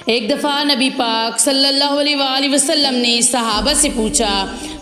ایک دفعہ نبی پاک صلی اللہ علیہ وآلہ وسلم نے صحابہ سے پوچھا،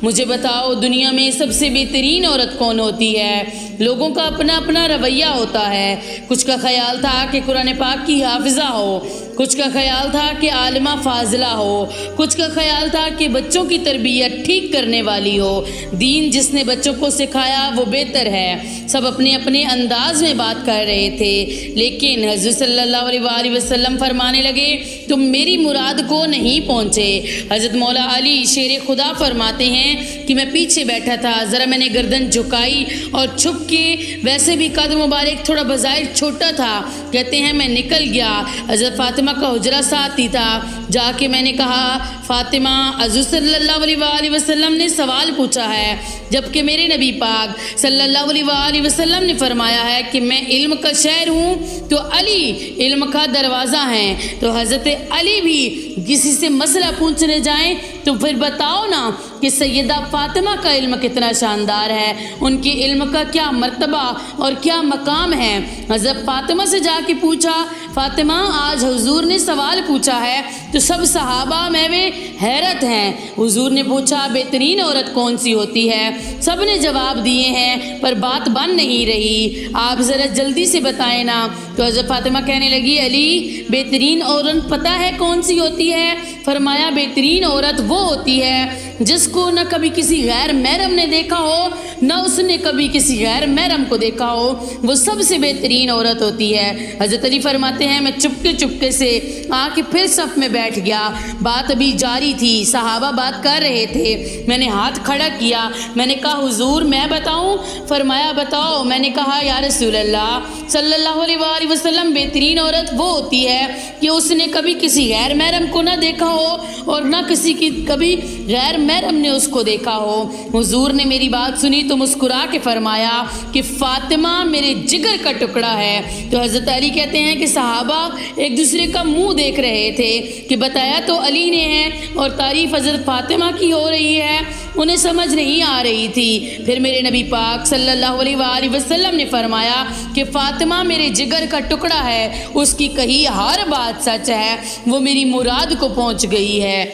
مجھے بتاؤ دنیا میں سب سے بہترین عورت کون ہوتی ہے؟ لوگوں کا اپنا اپنا رویہ ہوتا ہے۔ کچھ کا خیال تھا کہ قرآن پاک کی حافظہ ہو، کچھ کا خیال تھا کہ عالمہ فاضلہ ہو، کچھ کا خیال تھا کہ بچوں کی تربیت ٹھیک کرنے والی ہو، دین جس نے بچوں کو سکھایا وہ بہتر ہے۔ سب اپنے اپنے انداز میں بات کر رہے تھے، لیکن حضرت صلی اللہ علیہ وآلہ وسلم فرمانے لگے، تم میری مراد کو نہیں پہنچے۔ حضرت مولا علی شیر خدا فرماتے ہیں کہ میں پیچھے بیٹھا تھا، ذرا میں نے گردن جھکائی اور چھپ کے، ویسے بھی قد مبارک تھوڑا بظاہر چھوٹا تھا، کہتے ہیں میں نکل گیا۔ حضرت فاطمہ کا حجرہ ساتھ ہی تھا، جا کے میں نے کہا، فاطمہ حضور صلی اللہ علیہ وآلہ وسلم نے سوال پوچھا ہے، جبکہ میرے نبی پاک صلی اللہ علیہ وآلہ وسلم نے فرمایا ہے کہ میں علم کا شہر ہوں تو علی علم کا دروازہ ہیں۔ تو حضرت علی بھی کسی سے مسئلہ پوچھنے جائیں تو پھر بتاؤ نا کہ سیدہ فاطمہ کا علم کتنا شاندار ہے، ان کے علم کا کیا مرتبہ اور کیا مقام ہے۔ حضرت فاطمہ سے جا کے پوچھا، فاطمہ آج حضور نے سوال پوچھا ہے، تو سب صحابہ میں حیرت ہیں۔ حضور نے پوچھا بہترین عورت کون سی ہوتی ہے، سب نے جواب دیے ہیں پر بات بن نہیں رہی، آپ ذرا جلدی سے بتائیں نا۔ تو حضرت فاطمہ کہنے لگی، علی بہترین عورت پتہ ہے کون سی ہوتی ہے؟ فرمایا بہترین عورت وہ ہوتی ہے جس کو نہ کبھی کسی غیر محرم نے دیکھا ہو، نہ اس نے کبھی کسی غیر محرم کو دیکھا ہو، وہ سب سے بہترین عورت ہوتی ہے۔ حضرت علی فرماتے ہیں میں چپکے سے آ کے پھر صف میں بیٹھ گیا، بات ابھی جاری تھی، صحابہ بات کر رہے تھے، میں نے ہاتھ کھڑا کیا، میں نے کہا حضور میں بتاؤں؟ فرمایا بتاؤ۔ میں نے کہا یا رسول اللہ صلی اللہ علیہ وآلہ وسلم بہترین عورت وہ ہوتی ہے کہ اس نے کبھی کسی غیر محرم کو نہ دیکھا ہو اور نہ کسی کی کبھی غیر محرم نے اس کو دیکھا ہو۔ حضور نے میری بات سنی تو مسکرا کے فرمایا کہ فاطمہ میرے جگر کا ٹکڑا ہے۔ تو حضرت علی کہتے ہیں کہ صحابہ ایک دوسرے کا منہ دیکھ رہے تھے کہ بتایا تو علی نے ہے اور تعریف حضرت فاطمہ کی ہو رہی ہے، انہیں سمجھ نہیں آ رہی تھی۔ پھر میرے نبی پاک صلی اللہ علیہ وآلہ وسلم نے فرمایا کہ فاطمہ میرے جگر کا ٹکڑا ہے، اس کی کہی ہر بات سچ ہے، وہ میری مراد کو پہنچ گئی ہے۔